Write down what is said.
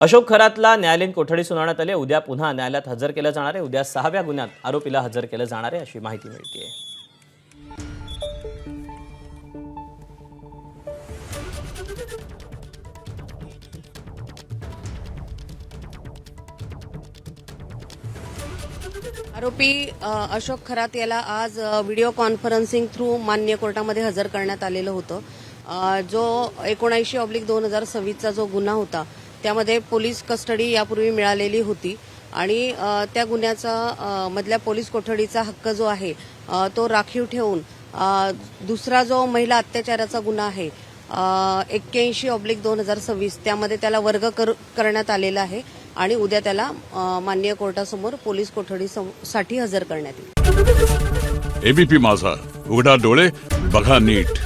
अशोक खरातला न्यायालयीन कोठडी सुनावण्यात आली. उद्या पुन्हा न्यायालयात हजर केलं जाणार आहे. उद्या 6व्या गुन्ह्यात आरोपीला हजर केलं जाणार आहे अशी माहिती मिळते. आरोपी अशोक खरात याला आज व्हिडिओ कॉन्फरन्सिंग थ्रू मान्य कोर्टामध्ये हजर करण्यात आलेलं होतं. जो 79/2026चा जो गुन्हा होता त्यामध्ये पोलीस कस्टडी यापूर्वी मिळालेली होती आणि त्या गुन्ह्याचा मधल्या पोलीस कोठडीचा हक्क जो आहे तो राखीव ठेवून दुसरा जो महिला अत्याचाराचा गुन्हा आहे 81/2026 त्यामध्ये त्याला वर्ग करण्यात आलेला आहे आणि उद्या त्याला माननीय कोर्टासमोर पोलीस कोठडीसाठी हजर करण्यात येईल. एबीपी माझा, उघडा डोळे बघा नीट.